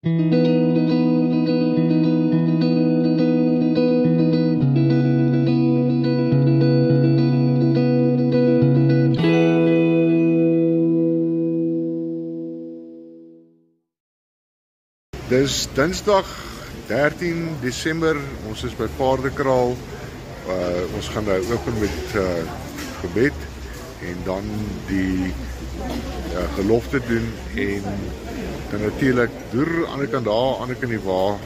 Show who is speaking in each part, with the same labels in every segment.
Speaker 1: Dis Dinsdag 13 Desember, ons is by Paardekraal. Ons gaan nou open met gebed en dan die gelofte doen en dan natuurlik deur aan die kant daar, aan die kant die wa.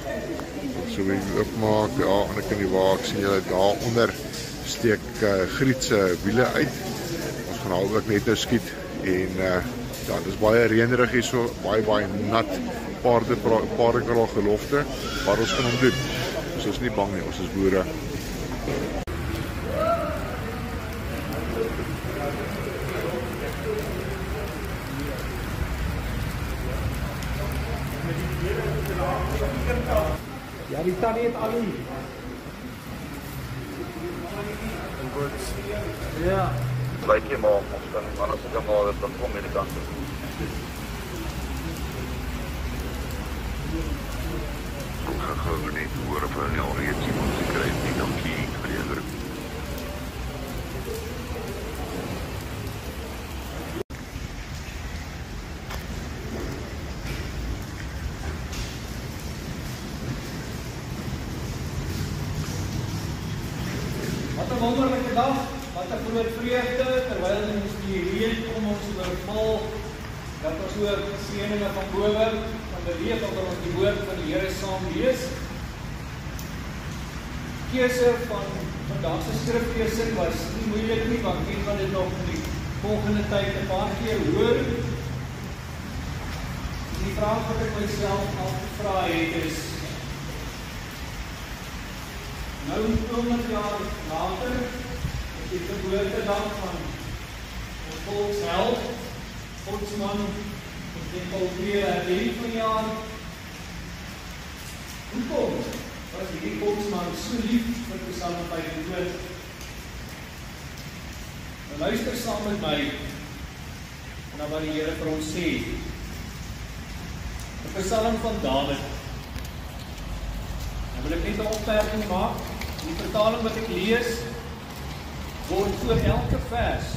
Speaker 1: So wie oopmaak, ja, aan die kant die wa. Ek sien julle daar onder steek Griet se wiele uit. Ons gaan al ook net nou skiet en ja, dit is baie reënerig hier so, baie nat. Paardekraal gelofte, maar ons kan hom doen. Ons is nie bang nie, ons is boere.
Speaker 2: Ja, die tannie het al die. Ja.
Speaker 3: Lyk jy maar, ons kan anders kan maar dan kom met die kant. Gewoon niet horen van jou reeds iemand te krijgen die dan kiet voor je druk.
Speaker 2: Wat 'n wonderlike dag, wat 'n groot vreugde terwyl ons die reën om ons oorval, dat ons ook seëninge van bo van beleef dat ons die woord van die Here saam lees. Keuse van vandag se skriflesing was nie moeilik nie, want ek gaan dit nog in die volgende tyd 'n paar keer hoor. Die vraag wat ek myself afgevra het is, nou 20 jaar later, op die geboortedag van ons volksheld, volksman, ons het alweer herdenk vanjaar. Hoekom was hierdie volksman so lief vir Psalm 25? Nou luister saam met my na wat die Here vir ons sê. 'n Psalm van Dawid. Nou wil ek net 'n opmerking maak. Die vertaling wat ek lees word voor elke vers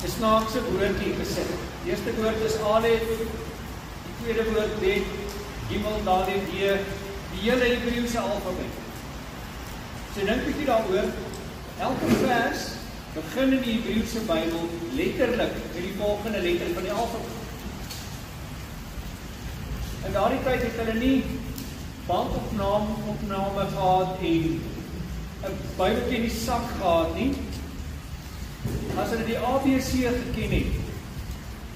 Speaker 2: 'n snaakse woordjie gesit. Die eerste woord is Alef, die tweede woord Bet, Gimel, Dalet, die hele Hebreëse alfabet. So dink 'n bietjie daaroor, elke vers begin in die Hebreëse Bybel letterlik met die volgende letter van die alfabet. In daardie tyd het hulle nie bandopname gehad en 'n Bybeltjie in die sak gehad nie. As hulle die ABC geken het,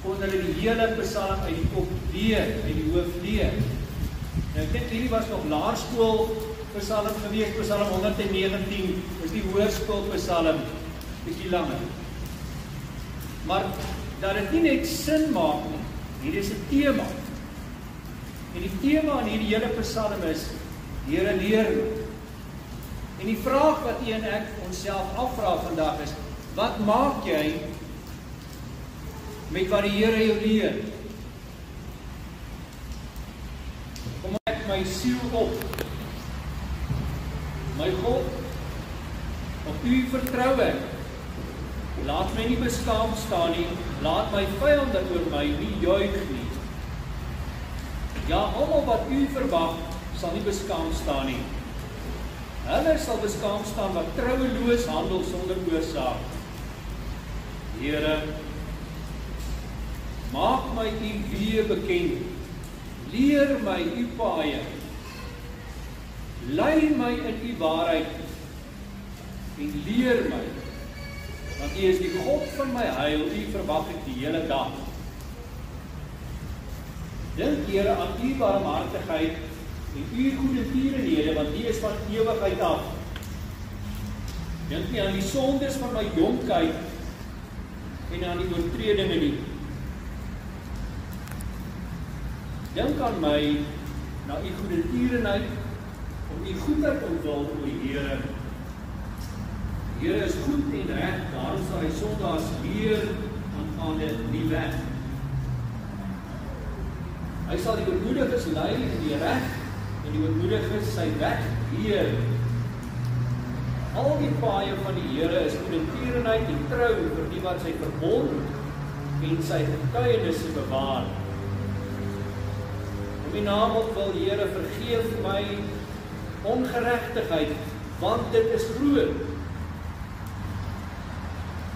Speaker 2: kon hulle die hele Psalm uit die kop leer, uit die hoof leer. Nou ek dink hierdie was nog laerskool Psalm gewees, Psalm 119, is die hoërskool Psalm, bietjie langer. Maar dat dit nie net sin maak nie, hier is 'n tema. En die tema in hierdie hele Psalm is, Here leer my. En die vraag wat u en ek onsself afvra vandag is, wat maak jy met wat die Here jou leer? Kom ek my siel op, my God, op u vertrou ek. Laat my nie beskaamd staan nie, laat my vyande oor my nie juig nie. Ja, almal wat u verwag, sal nie beskaamd staan nie. Hulle sal beskaamd staan wat trouweloos handel sonder oorsaak. Here, maak my u weë bekend, leer my u paaie, lei my in u waarheid, en leer my, want u is die God van my heil, u verwag ek die hele dag. Dink, Here, aan u barmhartigheid en u goedertierenhede, want die is van ewigheid af. Dink nie aan die sondes van my jonkheid en aan die oortredinge nie. Dink aan my na u goedertierenheid om u goedheid ontwil, o Here. Die Here is goed en reg, daarom sal hy sondaars leer aangaande nie weg. Hy sal die ootmoediges lei in die reg en die ootmoediges sy weg leer. Al die paaie van die Here is goedertierenheid en trou vir die wat sy verbond en sy getuienisse bewaar. Om die naam op wil Here vergeef my ongeregtigheid, want dit is groot.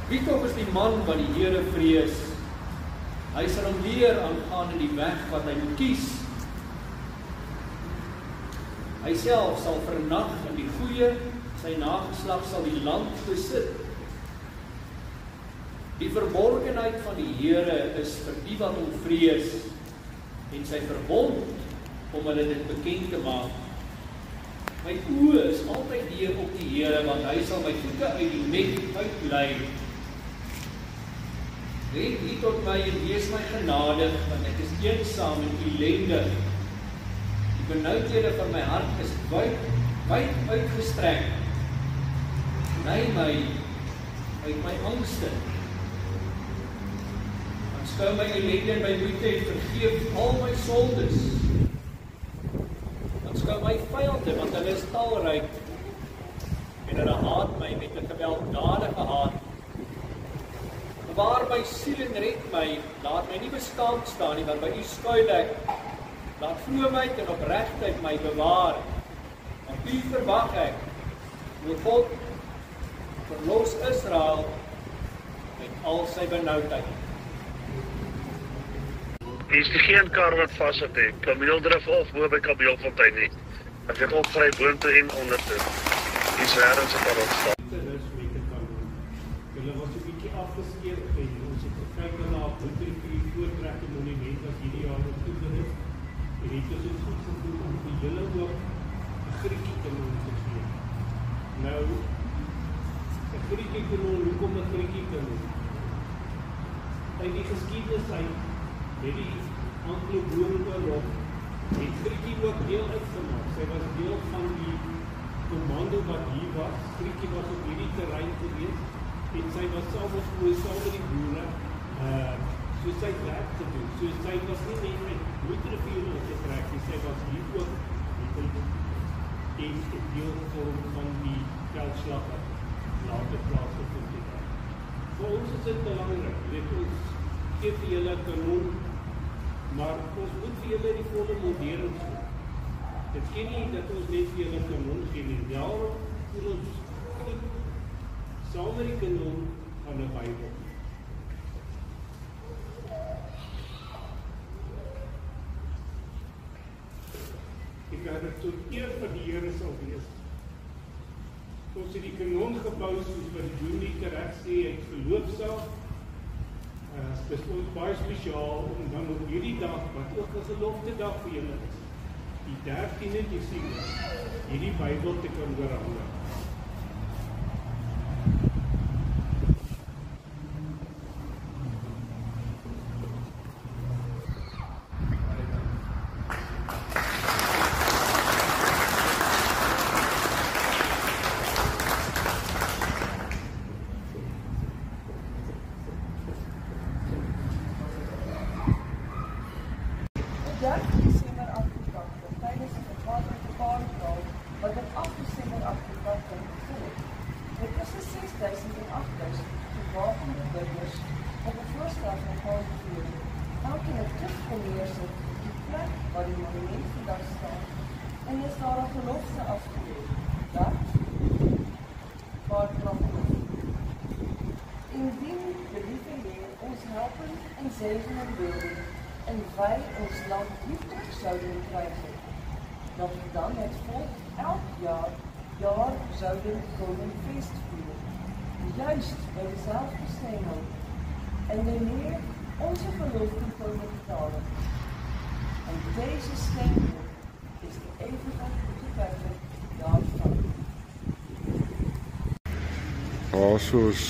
Speaker 2: Wie tog is die man wat die Here vrees? Hy sal hom leer aangaan in die weg wat hy moet kies. Hy self sal vernag in die goeie, sy nageslag sal die land besit. Die verborgenheid van die Here is vir die wat hom vrees, en sy verbond om hulle dit bekend te maak. My oë is altyd hier op die Here, want hy sal my voete uit die net uitlei. Red U tot my en wees my genadig, want ek is eensaam en ellendig. Die benoudhede van my hart is wyd uitgestrek. Lei my uit my angste. Aanskou my ellende en my moeite en vergeef al my sondes. Aanskou my vyande, want hulle is talryk en hulle haat my met 'n gewelddadige haat. Bewaar my siel en red my, laat my nie beskaamd staan nie, want by U skuil ek. Laat vroomheid en opregtheid my bewaar, want U verwag ek. O God, verlos Israel met al sy benoudheid.
Speaker 4: Hier is geen kar wat vas het, Kameeldrif of bo by Kameelfontein nie. Ek het opgery boontoe en ondertoe. Hier is herrens het al opstaan.
Speaker 5: Hulle was 'n bietjie afgeskeer en ons het gekyk na 'n Bloedrivier voortrekte monument wat hierdie jaar op toegerig. En dit is goed gevoel om die hele ook 'n Grietjie kanon te gee. Nou, 'n Grietjie kanon, hoekom 'n Grietjie kanon? Uit die geskiedenis uit, het die Anglo-Boeroorlog, het Grietjie ook deel uitgemaak. Sy was deel van die kommando wat hier was. Grietjie was op hierdie terrein gewees. En sy was saam met die boere, so sy het werk te doen. So sy was nie net met Bloedrivier opgetrek nie, sy was hier ook en deel gevorm van die veldslag wat later plaasgevind het. Vir ons is dit belangrik, ons gee vir julle kanon, maar ons moet vir julle die volle modering gee. Dit ken nie dat ons net vir julle kanon gee nie, daarom voel ons goed saam met die kanon van 'n Bybel. Ek gaan dit tot eer van die Here sal wees. Ons het die kanon gebou soos wat die Johnike reg sê, uit geloofsaak. Dit is ons baie spesiaal om dan op hierdie dag, wat ook 'n gelofte dag vir julle is, die 13de Desember, hierdie Bybel te kan oorhandig.
Speaker 6: En wij ons land niet terug zouden krijgen, dat we dan het volk elk jaar zouden komen feestvieren, juist bij dezelfde steenhoop, en de Heer onze geloften komen betalen. En deze steenhoop is de eeuwige getuige daarvan.
Speaker 1: Soos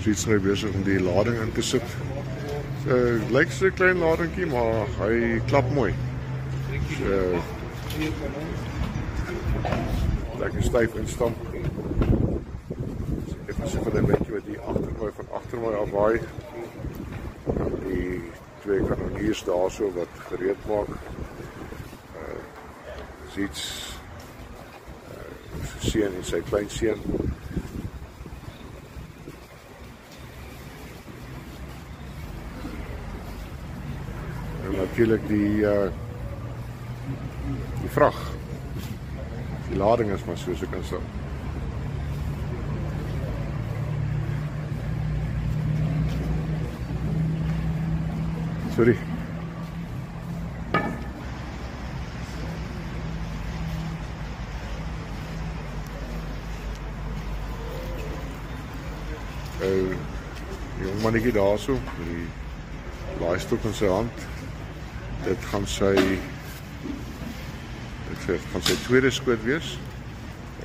Speaker 1: iets nou besig om die lading in te sit. Lyk so 'n klein ladingkie, maar hy klap mooi. Lekker styf instamp. Ek sien vir 'n bietjie wat hier agter my af waai. Die 2 kanoniers daarso wat gereed maak. Iets seun en sy kleinseun. En natuurlik die vrag. Die lading is maar soos ek kan sê. Sorry. Jong mannetjie daarso, met die laaistok in sy hand. Dit gaan sy tweede skoot wees.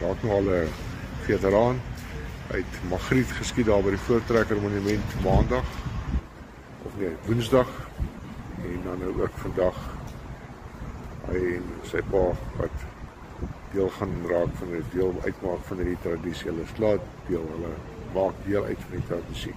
Speaker 1: Raak nou al 'n veteraan. Hy het Magriet geskiet daar by die Voortrekker Monument maandag. Of nee, woensdag. En dan nou ook vandag. Hy en sy pa wat deel gaan raak van die deel uitmaak van die tradisie. Hulle slaat deel, hulle maak deel uit van die tradisie.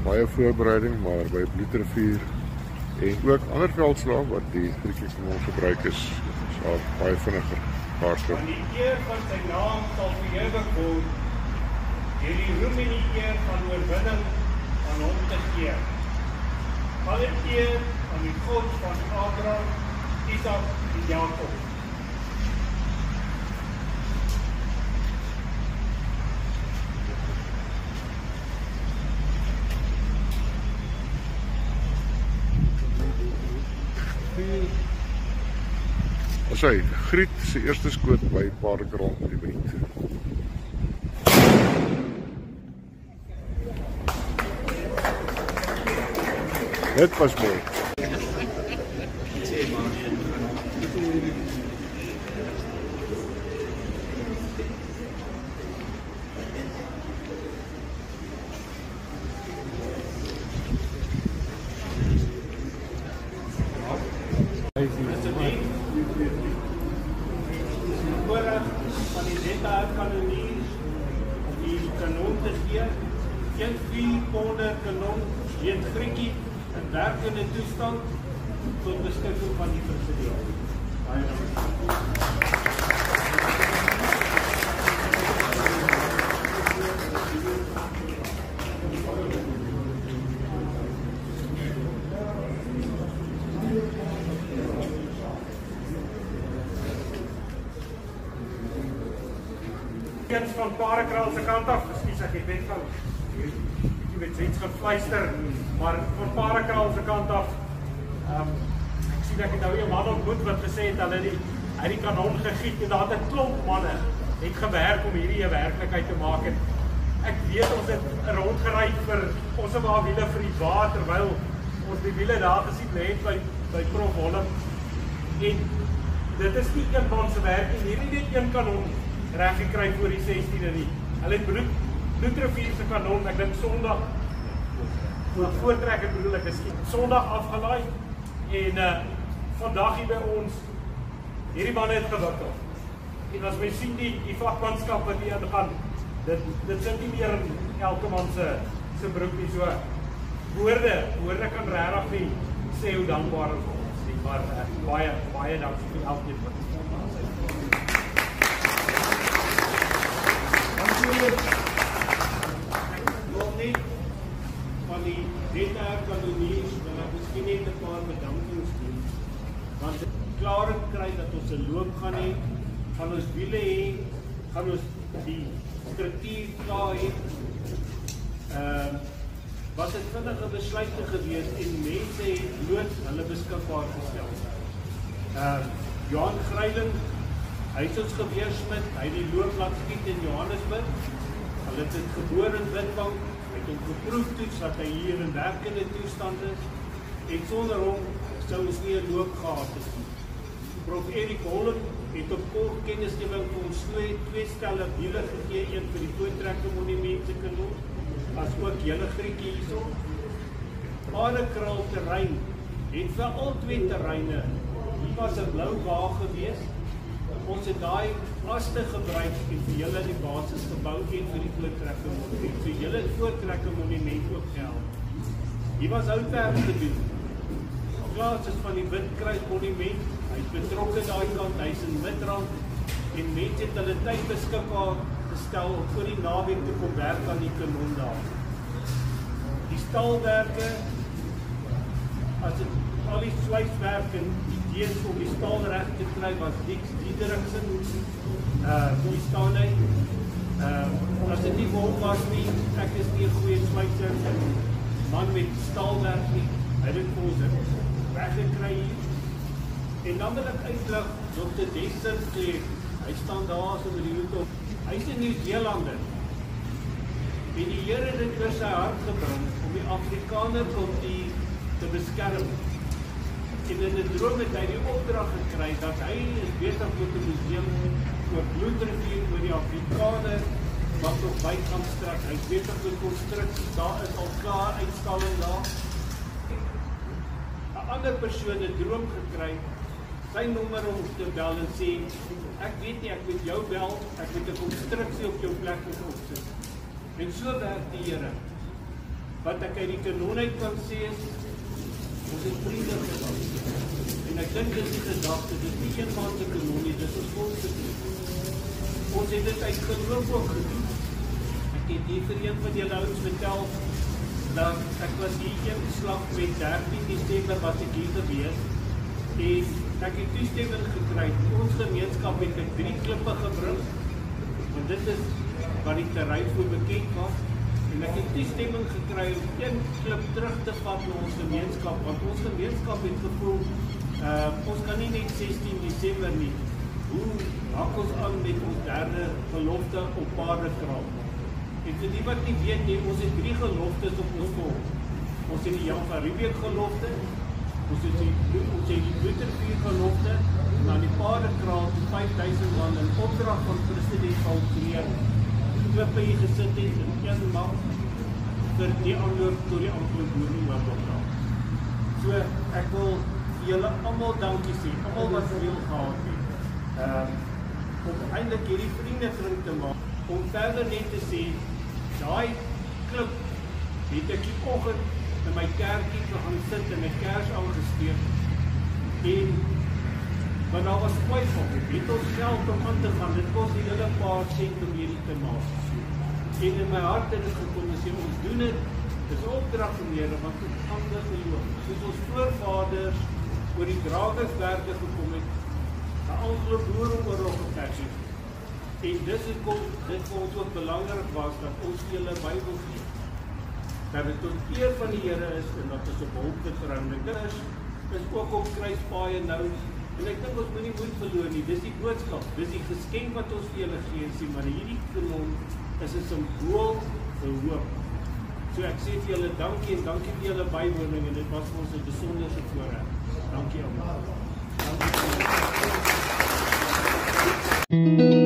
Speaker 1: Baie voorbereiding, maar by Bloedrivier en ook ander veldslae wat die kriekkanon gebruik is baie vinniger hardloop.
Speaker 5: Van die eer van sy naam sal verheerlik word, deur die roem en die eer van oorwinning aan hom te gee. Alle eer aan die God van Abraham, Isak en Jakob.
Speaker 1: As hy Griet sy eerste skoot by Paardekraal Monument. Dit was mooi.
Speaker 5: Van die ZR-kanoniers om die kanon te gee, 'n 4-ponder kanon, heet Griekie, in werkende toestand, tot beskikking van die presidium. Baie dankie. Van Paardekraal se kant af, ekskuus ek het net van jy weet iets gefluister, maar van Paardekraal se kant af ek sien ek het nou 'n man ontmoet wat gesê het hulle het die kanon gegiet en daar het 'n klomp manne het gewerk om hierdie 'n werklikheid te maak en ek weet ons het rondgery vir ons maar wiele vir die baar terwyl ons die wiele daar gesien het by Prof Holm en dit is nie een man se werk en hierdie net een kanon reg gekry voor die 16de nie. Hulle het Bloedrivier se kanon, ek dink Sondag Voortrekker bedoel ek is Sondag afgelaai en vandag hier by ons hierdie manne het gewikkel. En as mens sien die vakmanskap wat hier aangaan, dit sit nie meer in elke man se broek nie, so woorde kan regtig nie sê hoe dankbaar ons is nie, maar baie dankie vir elkeen wat nog nie van die ZR-kanoniers wil ek miskien net 'n paar bedankings doen, want ek klaar kry dat ons 'n loop gaan hê, gaan ons wiele hê, gaan ons die struktuur klaar hê. Was dit vinnige besluite gewees en mense het loods hulle beskikbaar gestel. Johan Greiling, hy het ons geweersmid, hy het die loop laat skiet in Johannesburg. Hulle het dit geboor in Witbank, hy het hom geproeftoets dat hy hier in werkende toestand is. En sonder hom sou ons nie 'n loop gehad het nie. Prof Erik Holm het op koolkennisgewing vir ons twee stelle wiele gegee, een vir die Voortrekker Monument se kanon, as ook julle Grietjie hierso. Paardekraal terrein het vir al twee terreine, hier was 'n blou wa gewees. Ons het daai aste gebruik en vir julle die basis gebou en vir die Voortrekker Monument. So julle Voortrekker Monument ook gehelp. Hier was houtwerk gedoen. Klaas is van die Windkruis Monument. Hy is betrokke daai kant, hy is in Midrand en mense het hulle tyd beskikbaar gestel om voor die naweek te kom werk aan die kanon daar. Die staalwerke, as dit al die slyfwerk en idees om die staal reg te kry was Dix Diederiksen, die staan hy. As dit nie vir hom was nie, ek is nie 'n goeie slyfser, man met staalwerk nie, hy het dit vir ons weggekry hier. En dan wil ek uitlig, Dr. Destin sê, hy staan daar so met die hoed op, hy is 'n Nieu-Zeelander. En die Here het dit oor sy hart gebring om die Afrikaner te beskerm. En in 'n droom het hy die opdrag gekry dat hy is besig met 'n museum oor Bloedrivier, oor die Afrikaner wat op wyd kan strek. Hy is besig met konstruksies, daar is al klaar uitstalling daar. 'n Ander persoon het droom gekry, sy nommer om te bel en sê, ek weet nie, ek moet jou bel, ek moet 'n konstruksie op jou plek moet opsit. En so werk die Here. Wat ek uit die kanon uit kan sê is, ons het vriende gebou. En ek dink dis die gedagte, dis nie een man se kanon nie, dis ons God se kanon. Ons het dit uit geloof ook gedoen. Ek het hier vir een van julle ouens vertel, dat ek was hier een slag met 13 Desember was ek hier gewees, en ek het toestemming gekry. Ons gemeenskap het 3 klippe gebring, want dit is wat die terrein voor bekend was, en ek het toestemming gekry om 1 klip terug te vat na ons gemeenskap, want ons gemeenskap het gevoel, ons kan nie net 16 Desember nie, hoe hak ons aan met ons 3de gelofte op Paardekraal? En vir die wat nie weet nie, ons het 3 geloftes op ons volk. Ons het die Jan van Riebeeck gelofte, ons het die Bloedrivier gelofte, en aan die Paardekraal die 5000 man in opdrag van president Valkreer klippe hier gesit het in 1 maand vir die aanloop tot die Anglo-Boereoorlog. So ek wil vir julle almal dankie sê, almal wat veel gehad het. Om eintlik hierdie vriendekring te maak, om verder net te sê, daai klip het ek die oggend in my kerkie gaan sit en 'n kers aangesteek, en want daar was twyfel, het ons geld om aan te gaan, dit kos die hele paar sent om hierdie te maak. En in my hart het dit gekom en sê, ons doen dit, dis 'n opdrag van die Here, want dit gaan nie geloof. Soos ons voorvaders oor die dragerswerke gekom het, 'n Anglo-Boereoorlog geveg het. En dis hoekom dit vir ons ook belangrik was dat ons vir julle Bybel gee. Dat dit tot eer van die Here is en dat ons op hulp vertrou. Dit is ook op kruispaaie nou. En ek dink ons moenie moed verloor nie. Dis die boodskap, dis die geskenk wat ons vir julle gee, sê, maar hierdie kanon is 'n simbool vir hoop. So ek sê vir julle dankie en dankie vir julle bywoning en dit was vir ons 'n besondere voorreg. Dankie almal. Dankie.